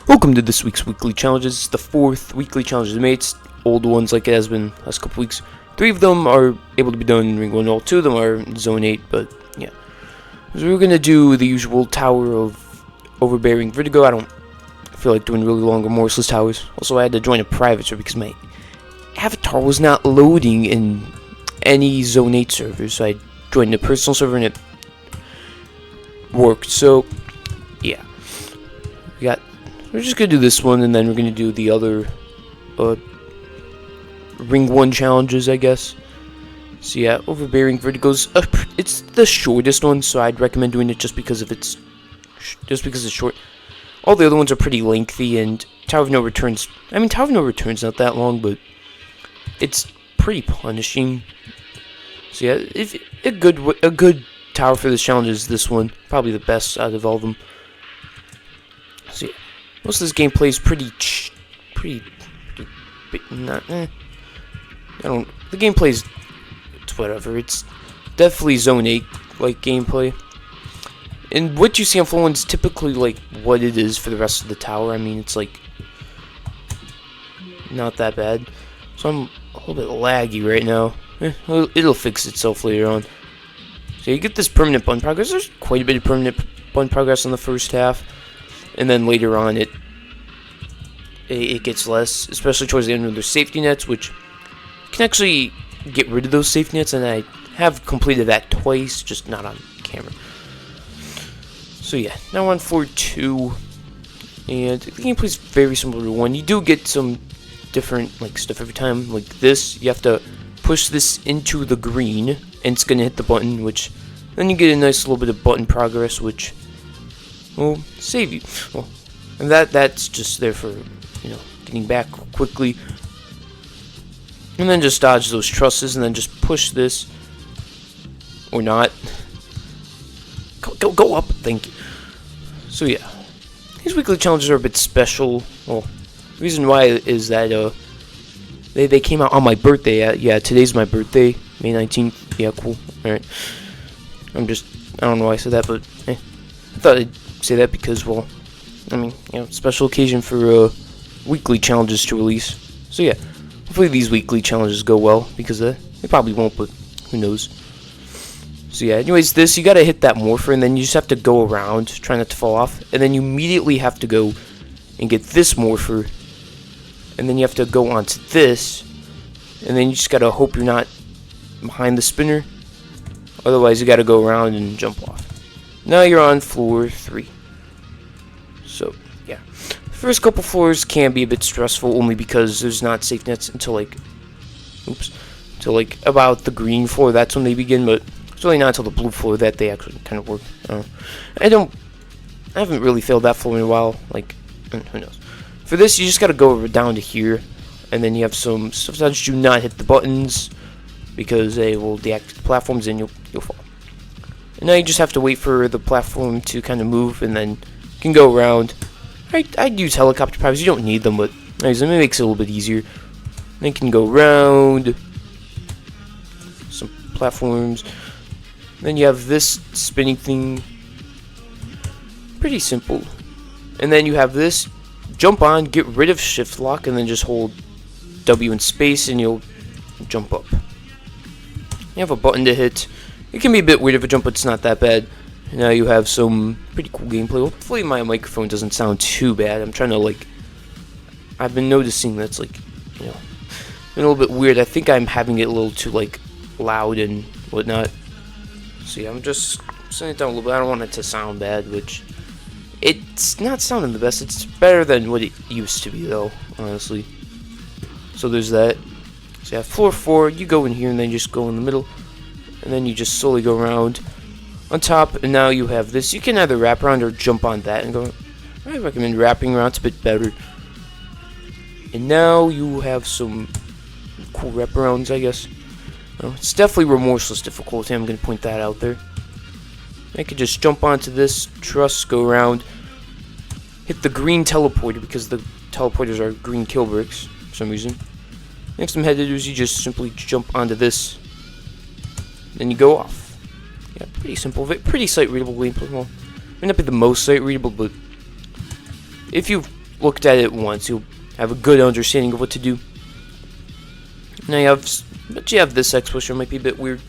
Welcome to this week's weekly challenges. It's the fourth weekly challenge I made. It's old ones like it has been last couple weeks. 3 of them are able to be done in Ring 1. All 2 of them are in Zone 8, but yeah. So we're going to do the usual Tower of Overbearing Vertigo. I don't feel like doing really long remorseless towers. Also, I had to join a private server because my avatar was not loading in any Zone 8 servers. So I joined a personal server and it worked. So, yeah. We're just going to do this one, and then we're going to do the other Ring 1 challenges, I guess. So yeah, Overbearing Vertigo's it's the shortest one, so I'd recommend doing it just because it's short. All the other ones are pretty lengthy, and Tower of No Return's Tower of No Return's not that long, but it's pretty punishing. So yeah, if a good tower for this challenge is this one, probably the best out of all of them. So yeah. Most of this gameplay is pretty the gameplay's, it's whatever. It's definitely Zone 8 like gameplay. And what you see on Floor 1 is typically like what it is for the rest of the tower. I mean, it's like not that bad. So I'm a little bit laggy right now. It'll fix itself later on. So you get this permanent button progress. There's quite a bit of permanent button progress in the first half. And then later on, it gets less, especially towards the end of their safety nets, which you can actually get rid of those safety nets, and I have completed that twice, just not on camera. So yeah, now on floor 2, and the gameplay's very similar to 1. You do get some different like stuff every time, like this. You have to push this into the green, and it's gonna hit the button, which then you get a nice little bit of button progress, which will save you. Well, and that's just there for, getting back quickly. And then just dodge those trusses, and then just push this. Or not. Go up, thank you. So yeah. These weekly challenges are a bit special. Well, the reason why is that they came out on my birthday. Yeah, today's my birthday, May 19th. Yeah, cool. Alright. I don't know why I said that, but I thought I'd say that because, well, special occasion for weekly challenges to release. So yeah, hopefully these weekly challenges go well, because they probably won't, but who knows. So yeah, anyways, you gotta hit that morpher, and then you just have to go around, try not to fall off, and then you immediately have to go and get this morpher, and then you have to go onto this, and then you just gotta hope you're not behind the spinner. Otherwise, you gotta go around and jump off. Now you're on floor 3. So, yeah. The first couple floors can be a bit stressful, only because there's not safety nets until about the green floor. That's when they begin, but it's really not until the blue floor that they actually kind of work. I haven't really failed that floor in a while. Who knows? For this, you just gotta go down to here, and then you have some. Sometimes do not hit the buttons, because they will deactivate the platforms, and you'll fall. And now you just have to wait for the platform to kind of move, and then you can go around. I'd use helicopter pilots. You don't need them, but anyways, it makes it a little bit easier. Then you can go around some platforms. Then you have this spinning thing. Pretty simple. And then you have this. Jump on, get rid of shift lock, and then just hold W in space, and you'll jump up. You have a button to hit. It can be a bit weird of a jump, but it's not that bad. Now you have some pretty cool gameplay. Hopefully my microphone doesn't sound too bad. I'm trying to I've been noticing that's been a little bit weird. I think I'm having it a little too loud and whatnot. So yeah, I'm just setting it down a little bit. I don't want it to sound bad, which it's not sounding the best. It's better than what it used to be though, honestly. So there's that. So yeah, floor 4, you go in here and then you just go in the middle. And then you just slowly go around on top, and now you have this. You can either wrap around or jump on that and go. I recommend wrapping around, it's a bit better. And now you have some cool wraparounds, I guess. It's definitely remorseless difficulty, I'm going to point that out there. I could just jump onto this truss, go around, hit the green teleporter, because the teleporters are green kill bricks for some reason. Next some head hitters, you just simply jump onto this. Then you go off. Yeah, pretty simple, pretty sight readable gameplay. Well, may not be the most sight readable, but if you looked at it once, you'll have a good understanding of what to do. Now but you have this X pusher, might be a bit weird.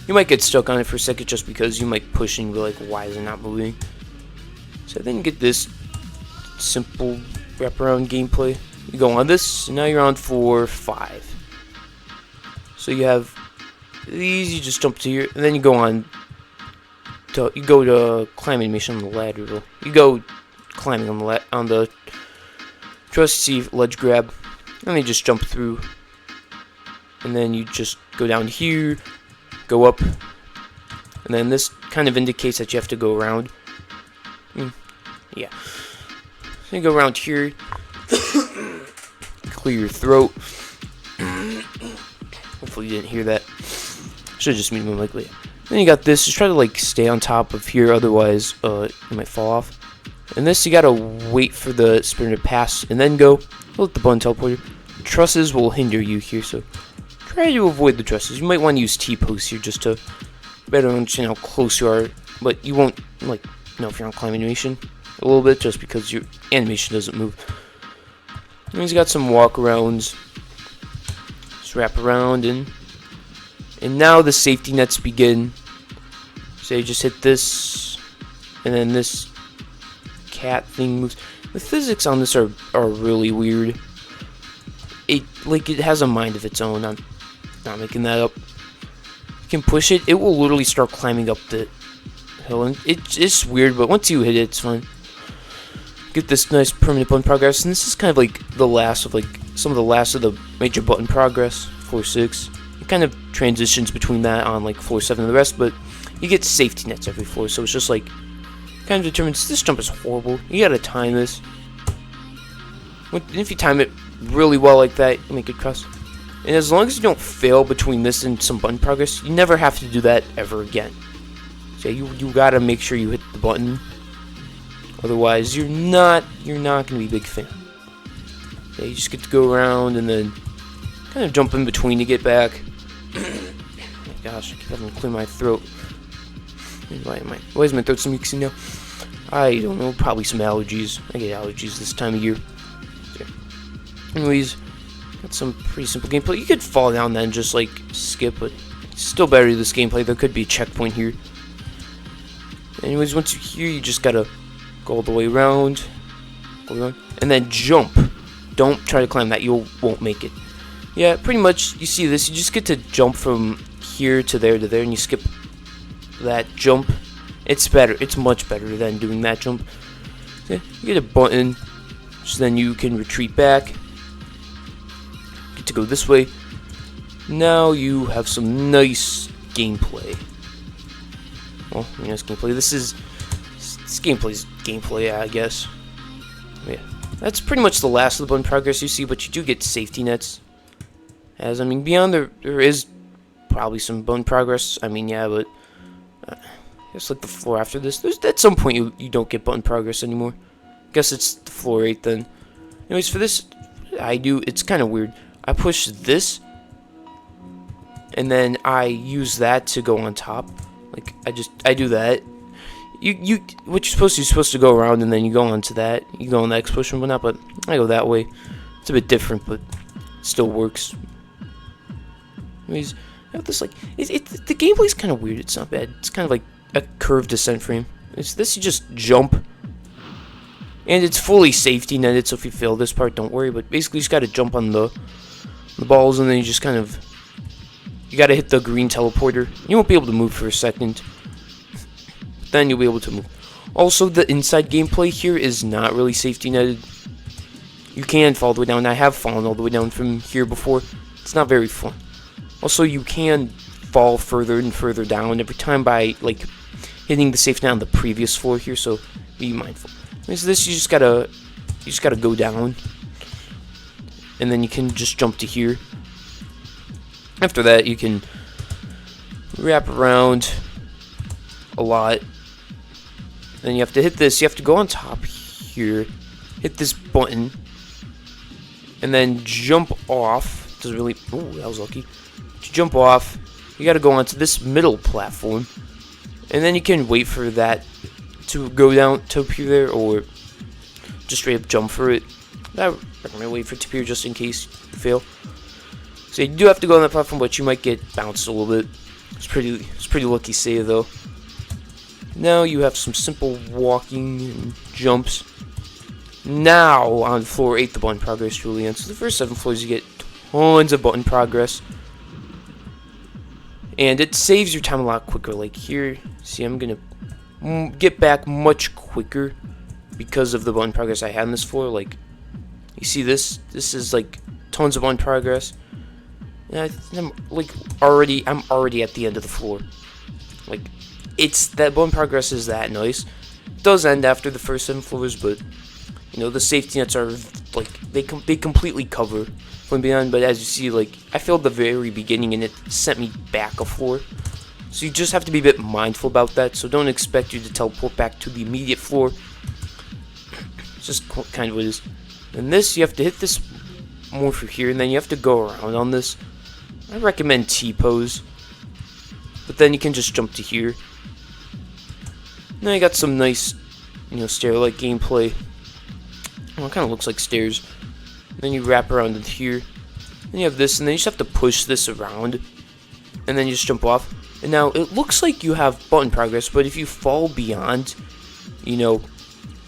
You might get stuck on it for a second just because you might push and be like, why is it not moving? So then you get this simple wraparound gameplay. You go on this, and now you're on floor 5. So you have these, you just jump to here, and then you go to climb animation on the ladder. You go climbing on the trust, see ledge grab, and then you just jump through. And then you just go down here, go up, and then this kind of indicates that you have to go around. Yeah. So you go around here, clear your throat. Hopefully you didn't hear that. Should have just made more likely. Then you got this. Just try to like stay on top of here, otherwise you might fall off. And this, you gotta wait for the sprinter to pass and then go. Let the button teleport. Trusses will hinder you here, so try to avoid the trusses. You might want to use T-posts here just to better understand how close you are, but you won't like know if you're on climb animation a little bit just because your animation doesn't move. And he's got some walk-arounds. Just wrap around and now the safety nets begin. So you just hit this, and then this cat thing moves. The physics on this are really weird. It has a mind of its own. I'm not making that up. You can push it, it will literally start climbing up the hill, and it's weird, but once you hit it, it's fun. Get this nice permanent button progress, and this is kind of like the last of some of the last of the major button progress. Floor 6. It kind of transitions between that on like floor 7 and the rest, but you get safety nets every floor, so it's just like kind of determines. This jump is horrible. You gotta time this. If you time it really well like that, you make it cross. And as long as you don't fail between this and some button progress, you never have to do that ever again. So you gotta make sure you hit the button. Otherwise, you're not gonna be a big fan. Yeah, you just get to go around and then kind of jump in between to get back. Oh my gosh, I keep having to clear my throat. Why is my throat so mucusy now? I don't know, probably some allergies. I get allergies this time of year. Yeah. Anyways, got some pretty simple gameplay. You could fall down then, just like skip, but it's still better to this gameplay. There could be a checkpoint here. Anyways, once you're here, you just gotta go all the way around, and then jump. Don't try to climb that, you won't make it. Yeah, pretty much, you see this, you just get to jump from here to there, and you skip that jump. It's better, it's much better than doing that jump. Yeah, you get a button, so then you can retreat back. Get to go this way. Now you have some nice gameplay. Well, nice gameplay. This gameplay's gameplay, I guess. Yeah, that's pretty much the last of the button progress you see, but you do get safety nets. As, I mean, beyond there is probably some button progress. I mean, yeah, but it's like the floor after this. At some point you don't get button progress anymore. Guess it's the floor 8 then. Anyways, for this, it's kind of weird. I push this, and then I use that to go on top. Like, I do that. What you're supposed to go around, and then you go onto that. You go on the X push and whatnot, but I go that way. It's a bit different, but it still works. Anyways, I have this, like, the gameplay's kind of weird. It's not bad. It's kind of like a curved descent frame. It's this, you just jump, and it's fully safety netted, so if you fail this part, don't worry, but basically you just gotta jump on the balls, and then you just kind of, you gotta hit the green teleporter. You won't be able to move for a second, but then you'll be able to move. Also, the inside gameplay here is not really safety netted. You can fall all the way down. I have fallen all the way down from here before. It's not very fun. Also, you can fall further and further down every time by, like, hitting the safety net on the previous floor here, so be mindful. So this, you just gotta go down, and then you can just jump to here. After that, you can wrap around a lot. Then you have to hit this. You have to go on top here, hit this button, and then jump off. Doesn't really. Oh, that was lucky. To jump off, you got to go onto this middle platform, and then you can wait for that to go down to appear there, or just straight up jump for it. I recommend wait for it to appear just in case you fail. So you do have to go on that platform, but you might get bounced a little bit. It's pretty lucky save though. Now you have some simple walking and jumps. Now on floor 8, the button progress truly ends. So the first 7 floors you get tons of button progress, and it saves your time a lot quicker. Like here, see, I'm gonna get back much quicker because of the button progress I had on this floor. Like you see this is like tons of button progress. And I'm already at the end of the floor. Like it's that button progress is that nice. It does end after the first 7 floors, but you know the safety nets are like they completely cover from beyond. But as you see, like I failed the very beginning and it sent me back a floor. So you just have to be a bit mindful about that. So don't expect you to teleport back to the immediate floor. It's just kind of what it is. And this, you have to hit this more through here, and then you have to go around on this. I recommend T-pose, but then you can just jump to here. Now you got some nice, you know, stair-like gameplay. Well, it kind of looks like stairs. Then you wrap around in here. Then you have this, and then you just have to push this around, and then you just jump off. And now it looks like you have button progress, but if you fall beyond, you know,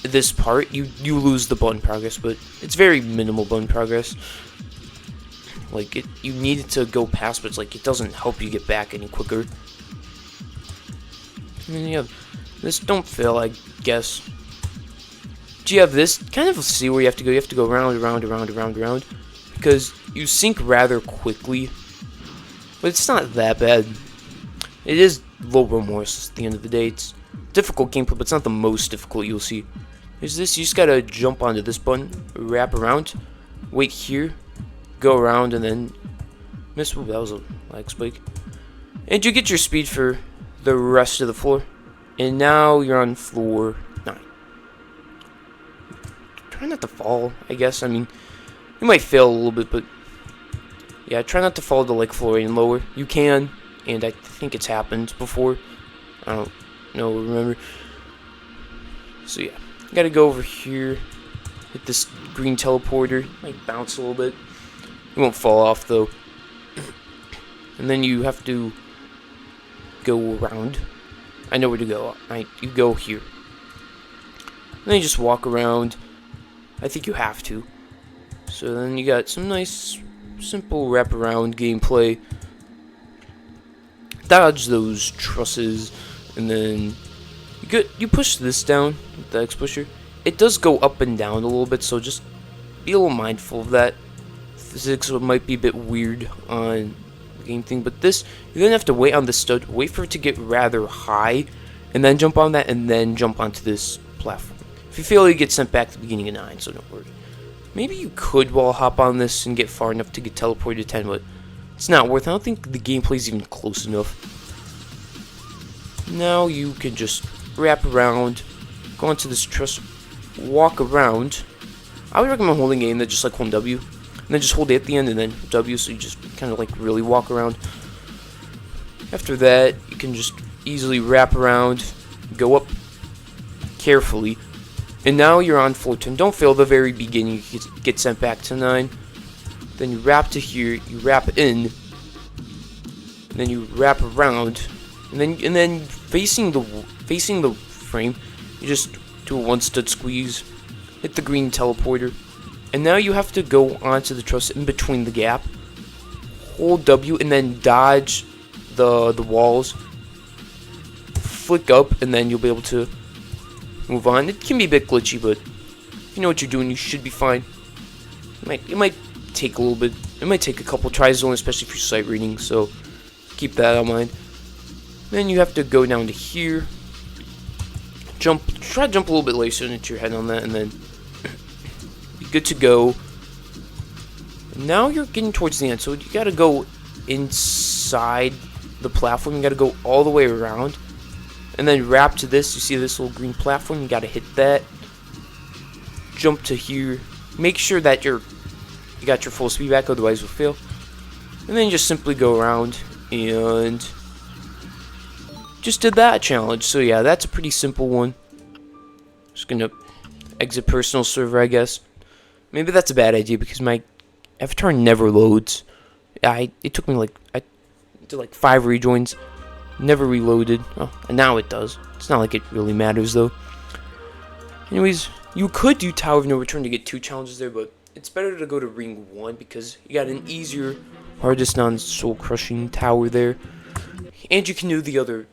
this part, you lose the button progress. But it's very minimal button progress. Like you need it to go past, but it's like it doesn't help you get back any quicker. And then you have this. Don't fail, I guess. Do you have this? Kind of see where you have to go. You have to go round, around, because you sink rather quickly. But it's not that bad. It is low remorse at the end of the day. It's difficult gameplay, but it's not the most difficult you'll see. There's this. You just gotta jump onto this button, wrap around, wait here, go around, and then miss. Ooh, that was a lag spike. And you get your speed for the rest of the floor. And now you're on floor 9. Try not to fall, I guess. I mean, you might fail a little bit, but yeah, try not to fall to like floor 8 and lower. You can, and I think it's happened before. I don't know, remember. So yeah, you gotta go over here, hit this green teleporter, might bounce a little bit. You won't fall off though. And then you have to go around. I know where to go. You go here. And then you just walk around. I think you have to. So then you got some nice, simple wraparound gameplay. Dodge those trusses, and then you push this down with the X pusher. It does go up and down a little bit, so just be a little mindful of that. Physics might be a bit weird on the game thing, but this, you're gonna have to wait on the stud, wait for it to get rather high, and then jump on that, and then jump onto this platform. If you fail, you get sent back to the beginning of 9, so don't worry. Maybe you could wall hop on this and get far enough to get teleported to 10, but it's not worth it. I don't think the gameplay's even close enough. Now you can just wrap around, go onto this truss, walk around. I would recommend holding A and then just like hold W. And then just hold A at the end and then W, so you just kind of like really walk around. After that, you can just easily wrap around, go up carefully. And now you're on floor 10. Don't fail the very beginning, you get sent back to 9. Then you wrap to here, you wrap in, and then you wrap around, and then facing the frame, you just do a 1 stud squeeze, hit the green teleporter, and now you have to go onto the truss in between the gap, hold W, and then dodge the walls, flick up, and then you'll be able to move on. It can be a bit glitchy, but if you know what you're doing, you should be fine. It might take a little bit. It might take a couple tries only, especially for your sight reading, so keep that in mind. Then you have to go down to here, try to jump a little bit later so hit your head on that, and then be good to go. Now you're getting towards the end, so you gotta go inside the platform. You gotta go all the way around, and then wrap to this. You see this little green platform, you gotta hit that, jump to here, make sure that you got your full speed back, otherwise you'll fail. And then just simply go around and just did that challenge. So yeah, that's a pretty simple one. Just gonna exit personal server, I guess. Maybe that's a bad idea because my avatar never loads. It took me I did like 5 rejoins, never reloaded. Oh, and now it does. It's not like it really matters though. Anyways, you could do Tower of No Return to get 2 challenges there, but it's better to go to Ring 1 because you got an easier, hardest non-soul crushing tower there, and you can do the other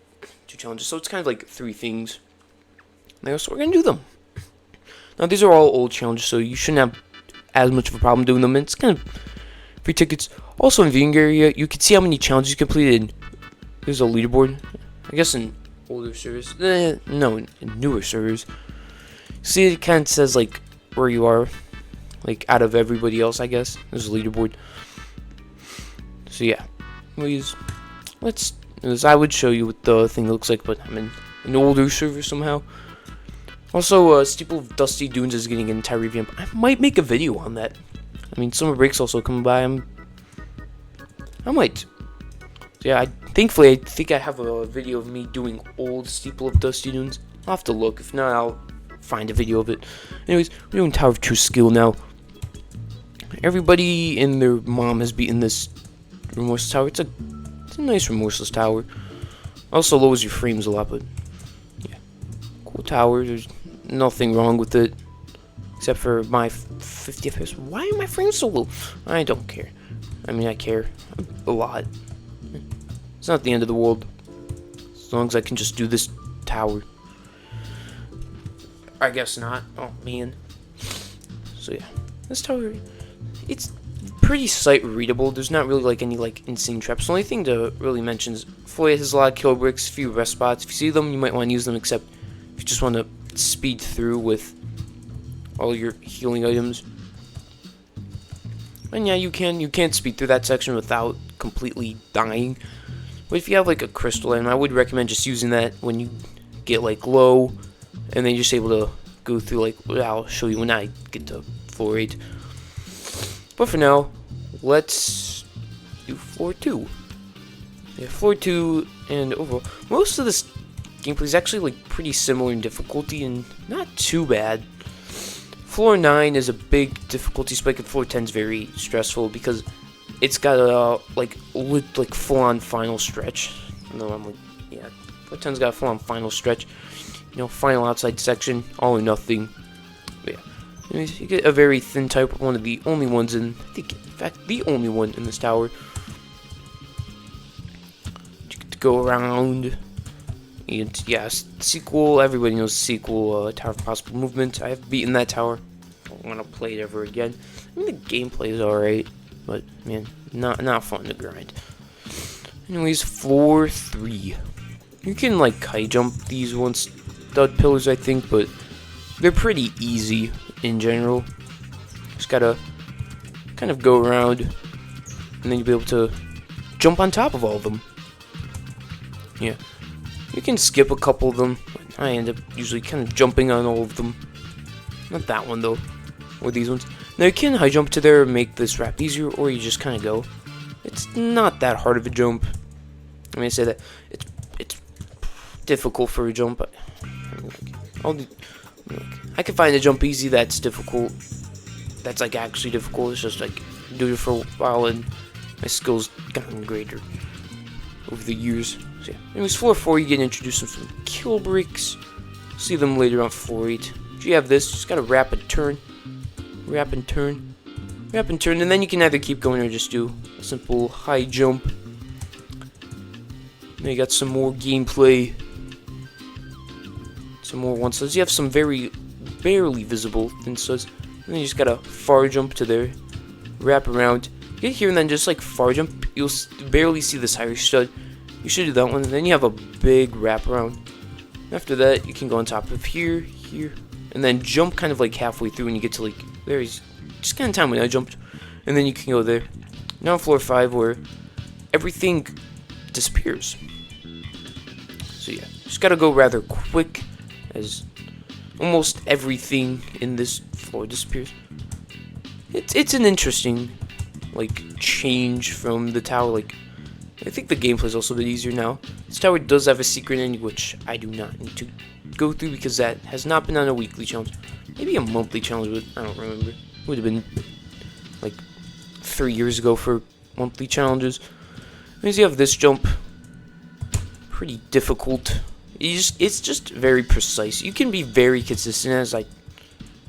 2 challenges. So it's kind of like 3 things. There, so we're gonna do them. Now these are all old challenges, so you shouldn't have as much of a problem doing them. And it's kind of free tickets. Also in viewing area, you can see how many challenges you completed. There's a leaderboard. I guess in older servers. No, in newer servers. See, it kind of says like where you are, like out of everybody else. I guess there's a leaderboard. So yeah, I would show you what the thing looks like, but I'm in an older server somehow. Also, Steeple of Dusty Dunes is getting an entire revamp. I might make a video on that. I mean, summer break's also coming by. I might. So yeah, thankfully, I think I have a video of me doing old Steeple of Dusty Dunes. I'll have to look. If not, I'll find a video of it. Anyways, we're doing Tower of True Skill now. Everybody and their mom has beaten this remorseless tower. It's a nice remorseless tower. Also lowers your frames a lot, but yeah, cool tower. There's nothing wrong with it except for my 50 FPS. Why are my frames so low? I don't care. I mean, I care a lot. It's not the end of the world as long as I can just do this tower. I guess not. Oh man. So yeah, this tower, it's pretty sight readable. There's not really like any like insane traps. The only thing to really mention is Floyd has a lot of kill bricks, few rest spots. If you see them, you might want to use them, except if you just want to speed through with all your healing items. And yeah, you can't speed through that section without completely dying. But if you have like a crystal item, I would recommend just using that when you get like low, and then you're just able to go through like what I'll show you when I get to floor 8. But for now, let's do floor 2. Yeah, floor 2, and overall, most of this gameplay is actually like pretty similar in difficulty and not too bad. Floor 9 is a big difficulty spike, and floor 10 is very stressful because it's got a like full-on final stretch. No, I'm like, yeah, floor 10's got a full-on final stretch. You know, final outside section, all or nothing. But yeah, anyways, you get a very thin type, one of the only ones in, I think, in fact, the only one in this tower. You get to go around. And yeah, sequel, everybody knows sequel, Tower of Possible Movement. I have beaten that tower. I don't want to play it ever again. I mean, the gameplay is alright, but man, not fun to grind. Anyways, floor 3. You can like kite jump these ones stud pillars, I think, but they're pretty easy in general. Just gotta kind of go around, and then you'll be able to jump on top of all of them. Yeah. You can skip a couple of them. I end up usually kind of jumping on all of them. Not that one though, or these ones. Now you can high jump to there and make this wrap easier, or you just kind of go. It's not that hard of a jump. I mean, I say that it's difficult for a jump. But I can find a jump easy that's difficult. That's like actually difficult. It's just like do it for a while, and my skills gotten greater over the years. So yeah. Anyways, floor 4, you get introduced to some kill bricks. See them later on floor 8. If you have this, you just gotta wrap and turn, wrap and turn, wrap and turn, and then you can either keep going or just do a simple high jump. Then you got some more gameplay, some more one studs. You have some very barely visible thin studs, and then you just gotta far jump to there, wrap around, get here, and then just like far jump. You'll barely see this higher stud. You should do that one, and then you have a big wraparound. After that, you can go on top of here, and then jump kind of like halfway through when you get to like, there's just kind of time when I jumped, and then you can go there. Now on floor 5, where everything disappears. So yeah, just gotta go rather quick, as almost everything in this floor disappears. It's an interesting like change from the tower. Like, I think the gameplay is also a bit easier now. This tower does have a secret ending, which I do not need to go through because that has not been on a weekly challenge. Maybe a monthly challenge, but I don't remember. It would have been like 3 years ago for monthly challenges. Anyways, you have this jump. Pretty difficult. It's just very precise. You can be very consistent, as I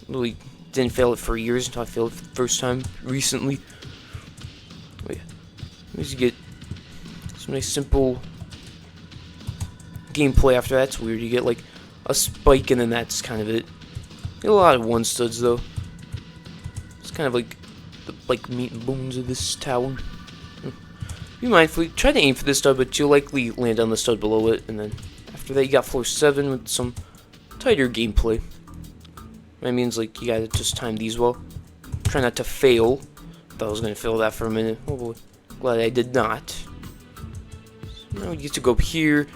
really didn't fail it for years until I failed it for the first time recently. But yeah, anyways, you get some nice simple gameplay after that. It's weird. You get like a spike and then that's kind of it. You get a lot of one studs though. It's kind of like the meat and bones of this tower. Be mindful. Try to aim for this stud, but you'll likely land on the stud below it. And then after that, you got floor 7 with some tighter gameplay. That means like you gotta just time these well. Try not to fail. Thought I was gonna fail that for a minute. Oh boy, glad I did not. So now we get to go up here,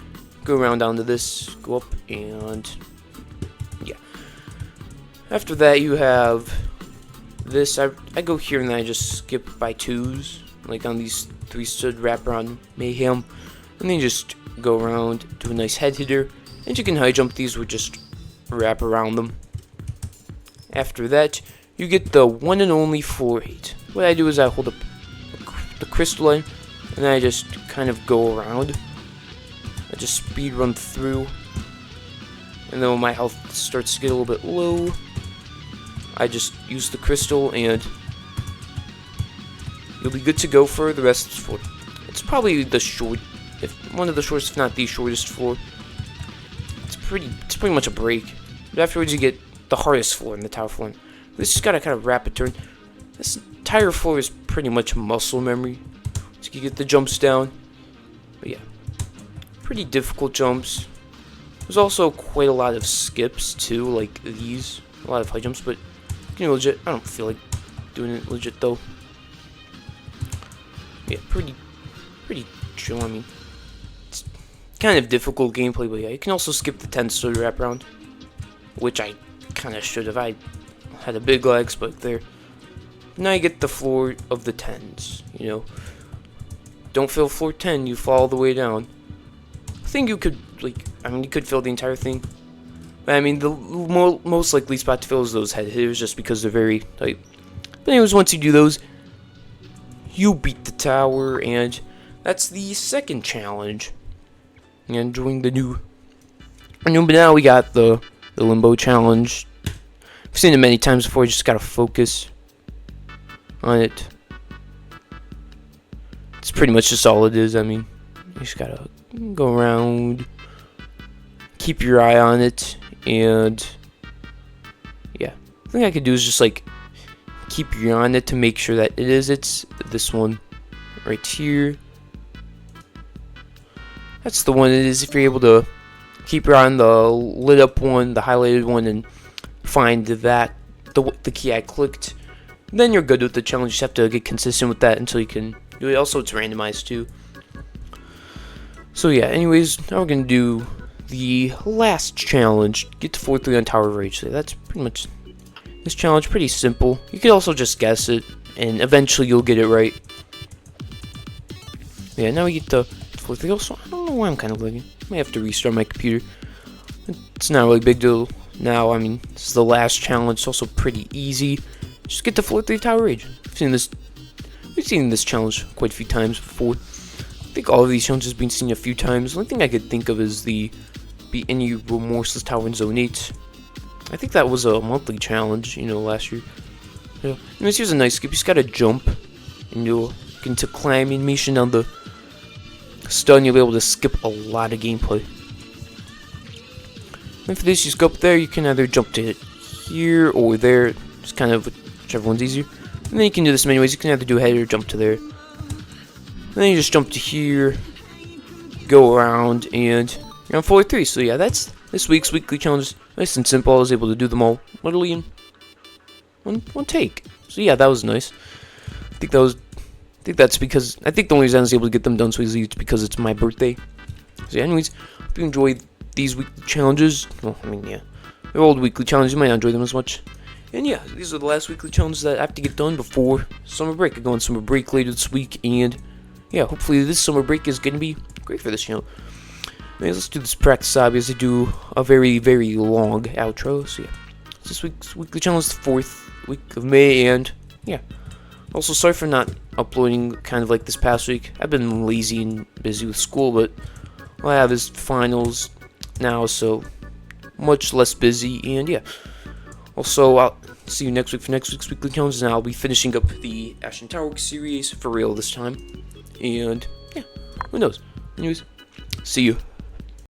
go around down to this, go up, and yeah. After that, you have this. I go here and then I just skip by 2s, like on these 3 stud wraparound mayhem, and then you just go around, do a nice head hitter, and you can high jump these with just wrap around them. After that, you get the one and only floor 8. What I do is I hold up the crystalline, and then I just kind of go around. I just speed run through, and then when my health starts to get a little bit low, I just use the crystal, and you'll be good to go for the rest of the floor. It's probably the one of the shortest, if not the shortest floor. It's pretty much a break. But afterwards, you get the hardest floor in the tower floor. This just gotta kind of rapid turn. This entire floor is pretty much muscle memory. So you get the jumps down. But yeah, pretty difficult jumps. There's also quite a lot of skips too, like these. A lot of high jumps, but you know, legit. I don't feel like doing it legit though. Yeah, pretty chill. I mean, it's kind of difficult gameplay, but yeah, you can also skip the 10 stud wraparound, which I kind of should have. I had a big lag spike there. Now you get the floor of the 10s. You know, don't fail floor 10. You fall all the way down. I think you could you could fail the entire thing. But I mean, the most likely spot to fail is those head hitters, just because they're very tight. But anyways, once you do those, you beat the tower, and that's the second challenge. And doing the new. But now we got the limbo challenge. I've seen it many times before. You just gotta focus on it. It's pretty much just all it is. I mean, you just gotta go around, keep your eye on it, and yeah. The thing I could do is just like keep your eye on it to make sure that it's this one right here. That's the one it is. If you're able to keep your eye on the lit up one, the highlighted one, and find that the key I clicked, then you're good with the challenge. You just have to get consistent with that until you can do it. Also, it's randomized too. So yeah, anyways, now we're gonna do the last challenge. Get to 4-3 on Tower of Rage. So that's pretty much this challenge. Pretty simple. You could also just guess it, and eventually you'll get it right. Yeah, now we get to 4-3. Also, I don't know why I'm kind of lagging. I might have to restart my computer. It's not really a big deal now. I mean, this is the last challenge. It's also pretty easy. Just get to 4-3 Tower Rage. We've seen this challenge quite a few times before. I think all of these challenges have been seen a few times. The only thing I could think of is the beat any remorseless tower in Zone 8. I think that was a monthly challenge, you know, last year. Yeah. Anyways, here's a nice skip. You just gotta jump, and you'll get into climb animation on the stun. You'll be able to skip a lot of gameplay. And for this, you just go up there. You can either jump to here or there. Just kind of whichever one's easier. And then you can do this many ways. You can either do a head or jump to there. And then you just jump to here, go around, and you're on 4-3. So yeah, that's this week's weekly challenge. Nice and simple. I was able to do them all literally in one take. So yeah, that was nice. I think that's because I think the only reason I was able to get them done so easily is because it's my birthday. So yeah, anyways, hope you enjoyed these weekly challenges. Well, I mean, yeah, they're old weekly challenges. You might not enjoy them as much. And yeah, these are the last weekly challenges that I have to get done before summer break. I go on summer break later this week, and yeah, hopefully this summer break is going to be great for this channel. Anyways, let's do this practice obviously do a very, very long outro. So yeah, this week's weekly channel is the 4th week of May, and yeah. Also, sorry for not uploading kind of like this past week. I've been lazy and busy with school, but all I have is finals now, so much less busy, and yeah. Also, I'll see you next week for next week's weekly challenge, and I'll be finishing up the Ashen Tower series for real this time. And yeah, who knows? Anyways, see you.